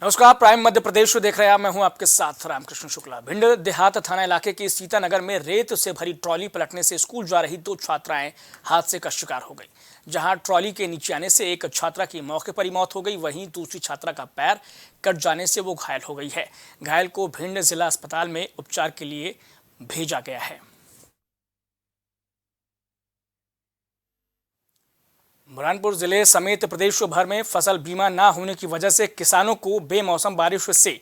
नमस्कार, प्राइम मध्य प्रदेश देख रहे हैं आप। मैं हूं आपके साथ रामकृष्ण शुक्ला। भिंड देहात थाना इलाके के सीतानगर में रेत से भरी ट्रॉली पलटने से स्कूल जा रही 2 छात्राएं हादसे का शिकार हो गई। जहां ट्रॉली के नीचे आने से एक छात्रा की मौके पर ही मौत हो गई, वहीं दूसरी छात्रा का पैर कट जाने से वो घायल हो गई है। घायल को भिंड जिला अस्पताल में उपचार के लिए भेजा गया है। बुरहानपुर जिले समेत प्रदेश भर में फसल बीमा न होने की वजह से किसानों को बेमौसम बारिश से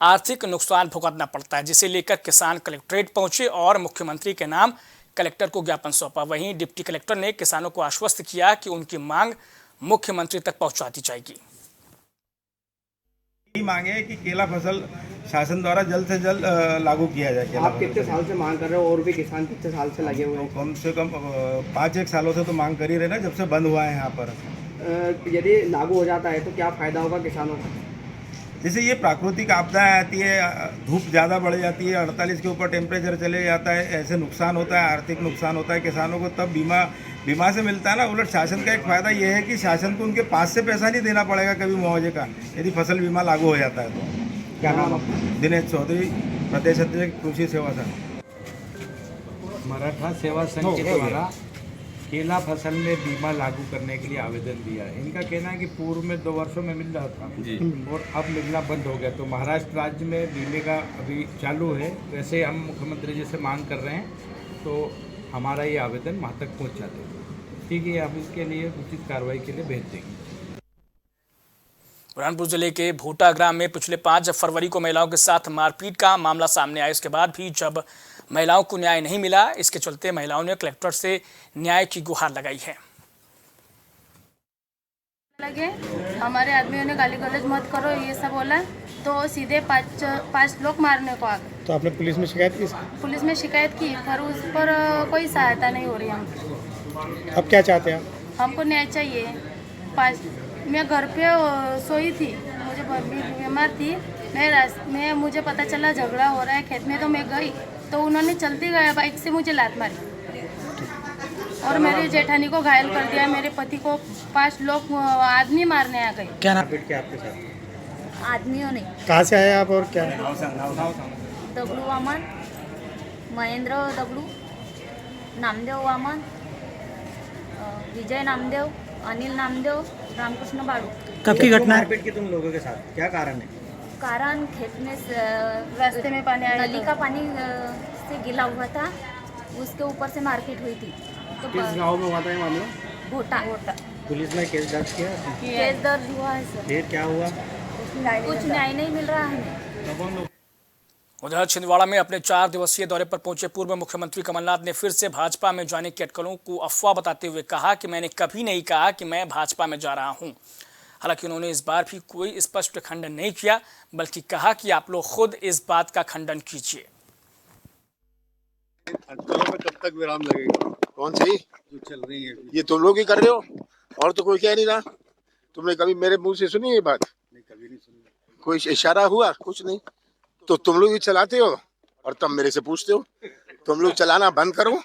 आर्थिक नुकसान भुगतना पड़ता है, जिसे लेकर किसान कलेक्ट्रेट पहुंचे और मुख्यमंत्री के नाम कलेक्टर को ज्ञापन सौंपा। वहीं डिप्टी कलेक्टर ने किसानों को आश्वस्त किया कि उनकी मांग मुख्यमंत्री तक पहुंचा दी जाएगी। मांगे है कि केला फसल शासन द्वारा जल्द से जल्द लागू किया जाए। आप कितने साल से मांग कर रहे हो और भी किसान कितने साल से लगे हुए हैं? कम से कम 5-1 सालों से तो मांग कर ही रहे ना, जब से बंद हुआ है यहाँ पर। यदि लागू हो जाता है तो क्या फायदा होगा किसानों को? जैसे ये प्राकृतिक आपदाएं आती है, धूप ज़्यादा बढ़ जाती है, 48 के ऊपर टेम्परेचर चले जाता है, ऐसे नुकसान होता है, आर्थिक नुकसान होता है किसानों को, तब बीमा से मिलता है ना। उलट शासन का एक फ़ायदा ये है कि शासन को उनके पास से पैसा नहीं देना पड़ेगा कभी मुआवजे का, यदि फसल बीमा लागू हो जाता है तो। क्या नाम आपका? दिनेश चौधरी, प्रदेश अध्यक्ष कृषि सेवा संघ। मराठा सेवा संघ के द्वारा केला फसल में बीमा लागू करने के लिए आवेदन दिया है। इनका कहना है कि पूर्व में 2 वर्षों में मिल रहा था जी, और अब मिलना बंद हो गया। तो महाराष्ट्र राज्य में बीमे का अभी चालू है। वैसे हम मुख्यमंत्री जी से मांग कर रहे हैं, तो हमारा ये आवेदन वहाँ तक पहुँचा देंगे। ठीक है, हम इसके लिए उचित कार्रवाई के लिए भेज देंगे। बुरहानपुर जिले के भोटा ग्राम में पिछले 5 फरवरी को महिलाओं के साथ मारपीट का मामला सामने आया। इसके बाद भी जब महिलाओं को न्याय नहीं मिला, इसके चलते महिलाओं ने कलेक्टर से न्याय की गुहार लगाई है। लगे हमारे आदमियों ने गाली गलौज मत करो ये सब बोला, तो सीधे 5 लोग मारने को आ गए। तो आपने पुलिस में शिकायत की? पुलिस में शिकायत की, पर उस पर कोई सहायता नहीं हो रही हमको। अब क्या चाहते हैं आप? हमको न्याय चाहिए। मैं घर पे सोई थी, मुझे बीमार थी, मैं मुझे पता चला झगड़ा हो रहा है खेत में, तो मैं गई तो उन्होंने चलती गया बाइक से मुझे लात मारी और मेरी जेठानी को घायल कर दिया। मेरे पति को 5 लोग आदमी मारने आ गए। क्या नाम के आपके साथ? आदमियों ने। कहाँ से आए आप और क्या? दगलू वामन, महेंद्र दगलू, नामदेव वामन, विजय नामदेव, अनिल नामदेव, रामकृष्ण बाड़ू। कब की घटना? मारपीट की तुम लोगों के साथ क्या कारण है? कारण खेत में रास्ते में पानी आया, नली का पानी से गिला हुआ था, उसके ऊपर से मारपीट हुई थी। तो किस गांव में हुआ था ये मामला? भोटा। पुलिस ने केस दर्ज किया? केस दर्ज हुआ है सर। फिर क्या हुआ? कुछ न्याय नहीं मिल रहा है। उधर छिंदवाड़ा में अपने 4 दिवसीय दौरे पर पहुंचे पूर्व मुख्यमंत्री कमलनाथ ने फिर से भाजपा में जाने की अटकलों को अफवाह बताते हुए कहा कि मैंने कभी नहीं कहा कि मैं भाजपा में जा रहा हूं। हालांकि उन्होंने इस बार भी कोई स्पष्ट खंडन नहीं किया, बल्कि कहा कि आप लोग खुद इस बात का खंडन कीजिए। अटकलों में कब तक विराम लगेगा? कौन सी जो चल रही है ये तुम लोग ही कर रहे हो, और तो कोई कह नहीं रहा। तुमने कभी मेरे मुंह से सुनी ये बात? नहीं, कभी नहीं सुनी। कोई इशारा हुआ? कुछ नहीं। तो तुम लोग ही चलाते हो और तब मेरे से पूछते हो। तुम लोग चलाना बंद करो।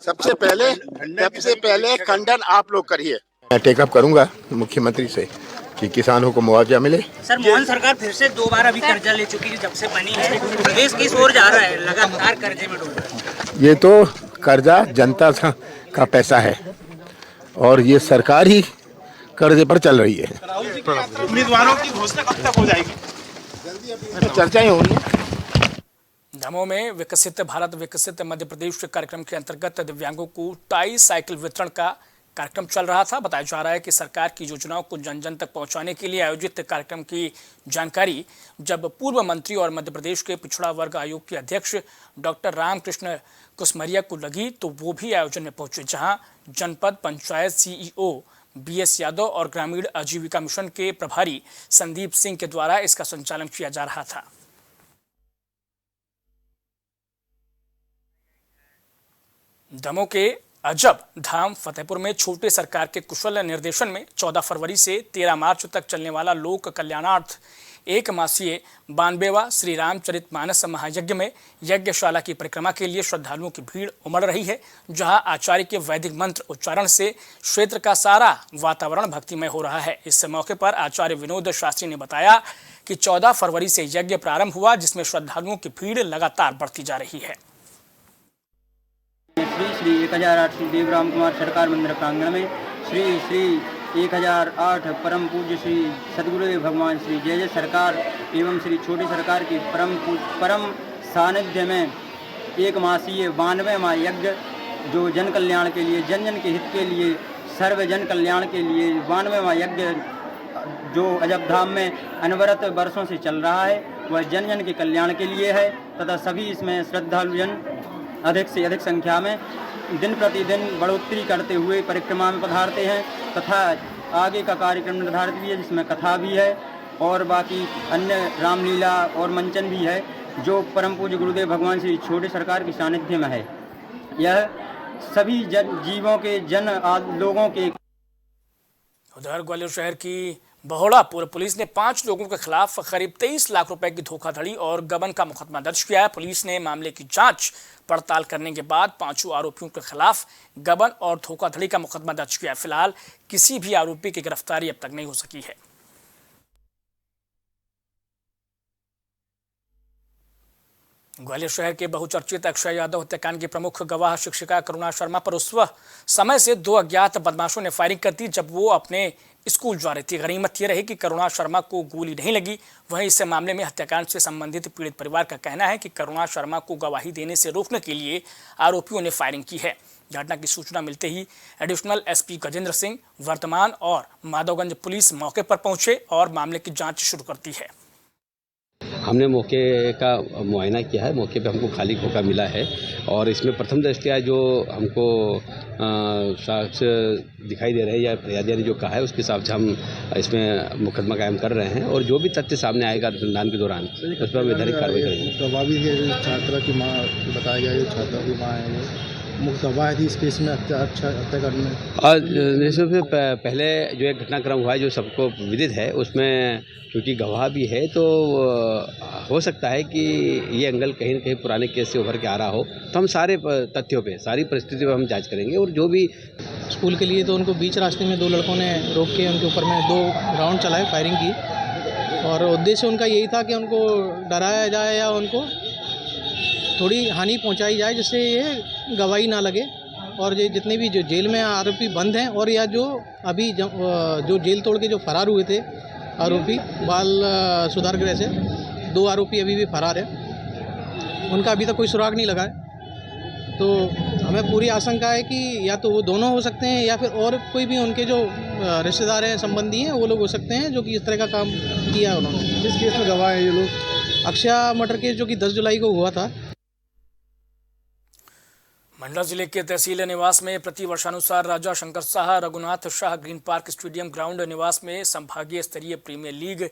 सबसे पहले खंडन आप लोग करिए। मैं टेकअप करूंगा मुख्यमंत्री से कि किसानों को मुआवजा मिले। सर, मोहन सरकार फिर से 2 बार अभी कर्जा ले चुकी है जब से बनी है। प्रदेश किस ओर जा रहा है? लगातार कर्जे में डूब रहा है। ये तो कर्जा जनता का पैसा है और ये सरकार ही कर्जे पर चल रही है। उम्मीदवारों की घोषणा कब तक हो जाएगी? चर्चाएं हो रही हैं। दमोह में विकसित भारत विकसित मध्य प्रदेश कार्यक्रम के अंतर्गत दिव्यांगों को टाई साइकिल वितरण का कार्यक्रम चल रहा था। बताया जा रहा है कि सरकार की योजनाओं को जन जन तक पहुंचाने के लिए आयोजित कार्यक्रम की जानकारी जब पूर्व मंत्री और मध्य प्रदेश के पिछड़ा वर्ग आयोग के अध्यक्ष डॉक्टर रामकृष्ण कुसमरिया को लगी, तो वो भी आयोजन में पहुंचे, जहां जनपद पंचायत सीईओ BS यादव और ग्रामीण आजीविका मिशन के प्रभारी संदीप सिंह के द्वारा इसका संचालन किया जा रहा था। दमोह के अजब धाम फतेहपुर में छोटे सरकार के कुशल निर्देशन में 14 फरवरी से 13 मार्च तक चलने वाला लोक कल्याणार्थ एक मासीय 92वां श्री रामचरितमानस महायज्ञ में यज्ञशाला की परिक्रमा के लिए श्रद्धालुओं की भीड़ उमड़ रही है। जहां आचार्य के वैदिक मंत्र उच्चारण से क्षेत्र का सारा वातावरण भक्तिमय हो रहा है। इस मौके पर आचार्य विनोद शास्त्री ने बताया कि 14 फरवरी से यज्ञ प्रारंभ हुआ, जिसमें श्रद्धालुओं की भीड़ लगातार बढ़ती जा रही है। श्री 1008 श्री देवराम कुमार सरकार मंदिर प्रांगण में श्री 1008 परम पूज्य श्री सदगुरुदेव भगवान श्री जय जय सरकार एवं श्री छोटे सरकार की परम सानिध्य में एक मासीय 92वां यज्ञ जो जन कल्याण के लिए जन जन के हित के लिए सर्व जन कल्याण के लिए 92वां यज्ञ जो अजब धाम में अनवरत वर्षों से चल रहा है वह जन जन के कल्याण के लिए है तथा सभी इसमें श्रद्धालुजन अधिक से अधिक संख्या में दिन प्रतिदिन बढ़ोतरी करते हुए परिक्रमा में पधारते हैं तथा आगे का कार्यक्रम निर्धारित भी है जिसमें कथा भी है और बाकी अन्य रामलीला और मंचन भी है जो परम पूज्य गुरुदेव भगवान श्री छोटे सरकार की सानिध्य में है। यह सभी जीवों के लोगों के। उधर ग्वालियर शहर की बहोड़ा पूर्व पुलिस ने 5 लोगों के खिलाफ करीब 23 लाख रुपए की धोखाधड़ी और गबन का मुकदमा दर्ज किया है। पुलिस ने मामले की जांच पड़ताल करने के बाद 5 आरोपियों के खिलाफ गबन और धोखाधड़ी का मुकदमा दर्ज किया है। फिलहाल किसी भी आरोपी की गिरफ्तारी अब तक नहीं हो सकी है। ग्वालियर शहर के बहुचर्चित अक्षय यादव हत्याकांड की प्रमुख गवाह शिक्षिका करुणा शर्मा पर उस समय से 2 अज्ञात बदमाशों ने फायरिंग कर दी जब वो अपने स्कूल जा रही थी। गनीमत ये रही कि करुणा शर्मा को गोली नहीं लगी। वहीं इस मामले में हत्याकांड से संबंधित पीड़ित परिवार का कहना है कि करुणा शर्मा को गवाही देने से रोकने के लिए आरोपियों ने फायरिंग की है। घटना की सूचना मिलते ही एडिशनल एसपी गजेंद्र सिंह, वर्तमान और माधवगंज पुलिस मौके पर पहुंचे और मामले की जांच शुरू कर दी है। हमने मौके का मुआयना किया है। मौके पे हमको खाली खोखा मिला है और इसमें प्रथम दृष्टया जो हमको साक्ष्य दिखाई दे रहे हैं या फरियादिया ने जो कहा है उसके हिसाब से हम इसमें मुकदमा कायम कर रहे हैं और जो भी तथ्य सामने आएगा अनुसंधान के दौरान उस पर वैधानिक कार्रवाई करेंगे। प्रभावी है छात्रा की माँ बताया गया, जो छात्रा की माँ है वो मुख्य गवाह थी इस केस में हत्या करने। और निश्चित रूप से पहले जो एक घटनाक्रम हुआ है जो सबको विदित है उसमें क्योंकि गवाह भी है तो हो सकता है कि ये एंगल कहीं न कहीं पुराने केस से उभर के आ रहा हो। तो हम सारे तथ्यों पे सारी परिस्थितियों पर हम जांच करेंगे और जो भी स्कूल के लिए तो उनको बीच रास्ते में 2 लड़कों ने रोक के उनके ऊपर में 2 राउंड चलाए, फायरिंग की और उद्देश्य उनका यही था कि उनको डराया जाए या उनको थोड़ी हानि पहुंचाई जाए जिससे ये गवाही ना लगे और ये जितने भी जो जेल में आरोपी बंद हैं और या जो अभी जो जेल तोड़ के जो फरार हुए थे आरोपी बाल सुधार गृह से 2 आरोपी अभी भी फरार है, उनका अभी तक कोई सुराग नहीं लगा है। तो हमें पूरी आशंका है कि या तो वो दोनों हो सकते हैं या फिर और कोई भी उनके जो रिश्तेदार हैं, संबंधी हैं, वो लोग हो सकते हैं जो कि इस तरह का काम किया है उन्होंने। किस केस में गवाह है ये लोग? अक्षय मर्डर केस जो कि 10 जुलाई को हुआ था। मंडला जिले के तहसील निवास में प्रतिवर्षानुसार Raja Shankar Shah Raghunath Shah green park stadium ground निवास में संभागीय स्तरीय premier league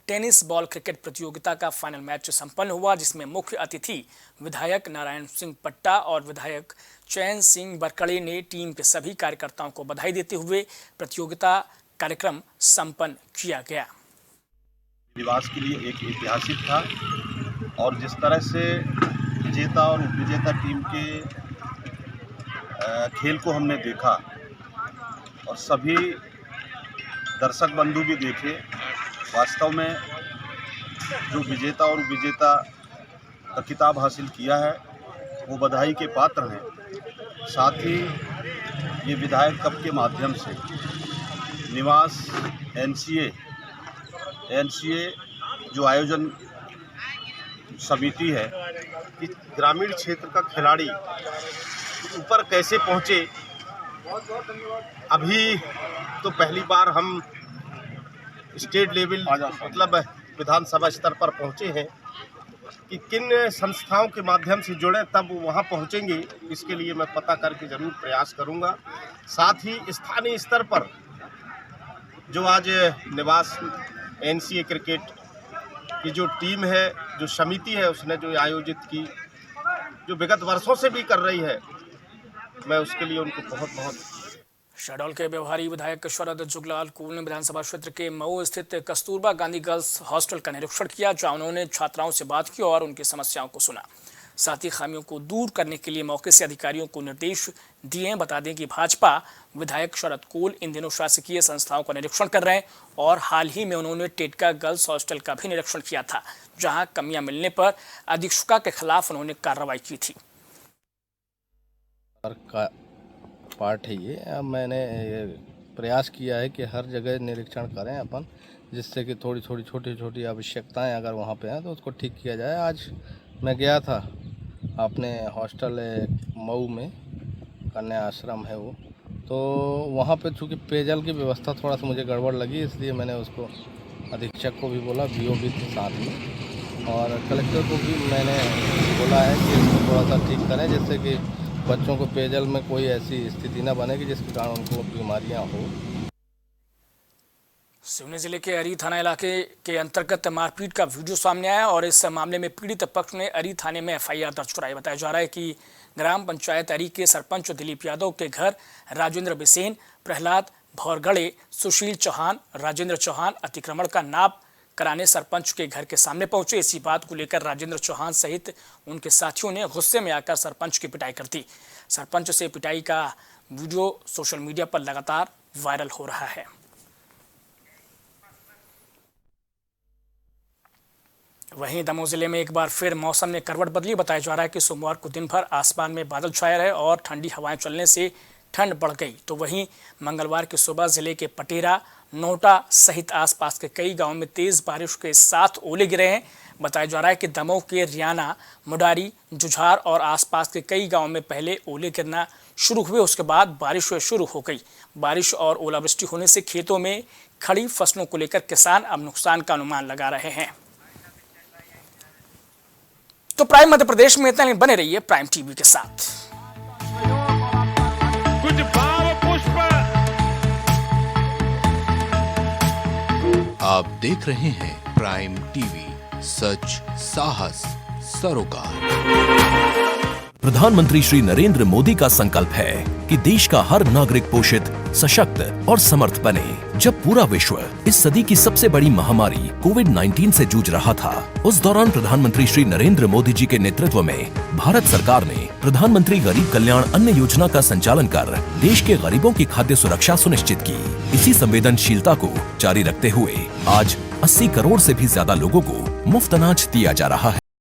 tennis ball cricket प्रतियोगिता का फाइनल मैच संपन्न हुआ, जिसमें मुख्य अतिथि विधायक नारायण सिंह पट्टा और विधायक चैन सिंह बरकड़े ने टीम के सभी कार्यकर्ताओं को बधाई देते हुए प्रतियोगिता कार्यक्रम संपन्न किया गया। निवास के लिए एक ऐतिहासिक था और जिस तरह से विजेता और उपविजेता टीम के खेल को हमने देखा और सभी दर्शक बंधु भी देखे, वास्तव में जो विजेता और विजेता का खिताब हासिल किया है वो बधाई के पात्र हैं। साथ ही ये विधायक कप के माध्यम से निवास एनसीए जो आयोजन समिति है कि ग्रामीण क्षेत्र का खिलाड़ी ऊपर कैसे पहुँचे। अभी तो पहली बार हम स्टेट लेवल मतलब विधानसभा स्तर पर पहुँचे हैं कि किन संस्थाओं के माध्यम से जुड़े तब वहाँ पहुँचेंगे, इसके लिए मैं पता करके ज़रूर प्रयास करूँगा। साथ ही स्थानीय स्तर पर जो आज निवास एनसीए क्रिकेट की जो टीम है, जो समिति है, उसने जो आयोजित की, जो विगत वर्षों से भी कर रही है, मैं उसके लिए उनको बहुत बहुत। शहडोल के व्यवहारी विधायक शरद जुगलाल कूल ने विधानसभा क्षेत्र के मऊ स्थित कस्तूरबा गांधी गर्ल्स हॉस्टल का निरीक्षण किया, जहां उन्होंने छात्राओं से बात की और उनकी समस्याओं को सुना। साथ ही खामियों को दूर करने के लिए मौके से अधिकारियों को निर्देश दिए। बता दें कि भाजपा विधायक शरद कूल इन दिनों शासकीय संस्थाओं का निरीक्षण कर रहे हैं और हाल ही में उन्होंने टेटका गर्ल्स हॉस्टल का भी निरीक्षण किया था, जहां कमियां मिलने पर अधीक्षिका के खिलाफ उन्होंने कार्रवाई की थी। का पार्ट है ये। अब मैंने प्रयास किया है कि हर जगह निरीक्षण करें अपन, जिससे कि थोड़ी छोटी आवश्यकताएं अगर वहाँ पे हैं तो उसको ठीक किया जाए। आज मैं गया था अपने हॉस्टल मऊ में, कन्या आश्रम है वो, तो वहाँ पे चूँकि पेयजल की व्यवस्था थोड़ा सा मुझे गड़बड़ लगी, इसलिए मैंने उसको अधीक्षक को भी बोला, बीओ भी थे साथ में, और कलेक्टर को भी मैंने बोला है कि इसको थोड़ा सा ठीक करें, जिससे कि बच्चों को पेयजल में कोई ऐसी स्थिति न बने कि जिसके कारण उनको बीमारियाँ हो। सिवनी जिले के अरी थाना इलाके के अंतर्गत मारपीट का वीडियो सामने आया और इस मामले में पीड़ित पक्ष ने अरी थाने में एफआईआर दर्ज कराई। बताया जा रहा है कि ग्राम पंचायत अरी के सरपंच दिलीप यादव के घर राजेंद्र बिसेन, प्रहलाद भौरगड़े, सुशील चौहान, राजेंद्र चौहान अतिक्रमण का नाप कराने सरपंच के घर के सामने पहुंचे। इसी बात को लेकर राजेंद्र चौहान सहित उनके साथियों ने गुस्से में आकर सरपंच की पिटाई कर दी। सरपंच से पिटाई का वीडियो सोशल मीडिया पर लगातार वायरल हो रहा है। वहीं दमोह जिले में एक बार फिर मौसम ने करवट बदली। बताया जा रहा है कि सोमवार को दिन भर आसमान में बादल छाए रहे और ठंडी हवाएं चलने से ठंड बढ़ गई। तो वहीं मंगलवार की सुबह जिले के पटेरा, नोटा सहित आसपास के कई गांवों में तेज बारिश के साथ ओले गिरे हैं। बताया जा रहा है कि दमोह के रियाना, मुडारी, जुझार और आसपास के कई गांवों में पहले ओले गिरना शुरू हुए, उसके बाद बारिश शुरू हो गई। बारिश और ओलावृष्टि होने से खेतों में खड़ी फसलों को लेकर किसान अब नुकसान का अनुमान लगा रहे हैं। तो प्राइम मध्य प्रदेश में इतना ही, बने रहिए प्राइम टीवी के साथ। कुछ भाव पुष्प। आप देख रहे हैं प्राइम टीवी, सच साहस सरोकार। प्रधानमंत्री श्री नरेंद्र मोदी का संकल्प है कि देश का हर नागरिक पोषित, सशक्त और समर्थ बने। जब पूरा विश्व इस सदी की सबसे बड़ी महामारी कोविड-19 से जूझ रहा था, उस दौरान प्रधानमंत्री श्री नरेंद्र मोदी जी के नेतृत्व में भारत सरकार ने प्रधानमंत्री गरीब कल्याण अन्न योजना का संचालन कर देश के गरीबों की खाद्य सुरक्षा सुनिश्चित की। इसी संवेदनशीलता को जारी रखते हुए आज 80 करोड़ से भी ज्यादा लोगों को मुफ्त अनाज दिया जा रहा है।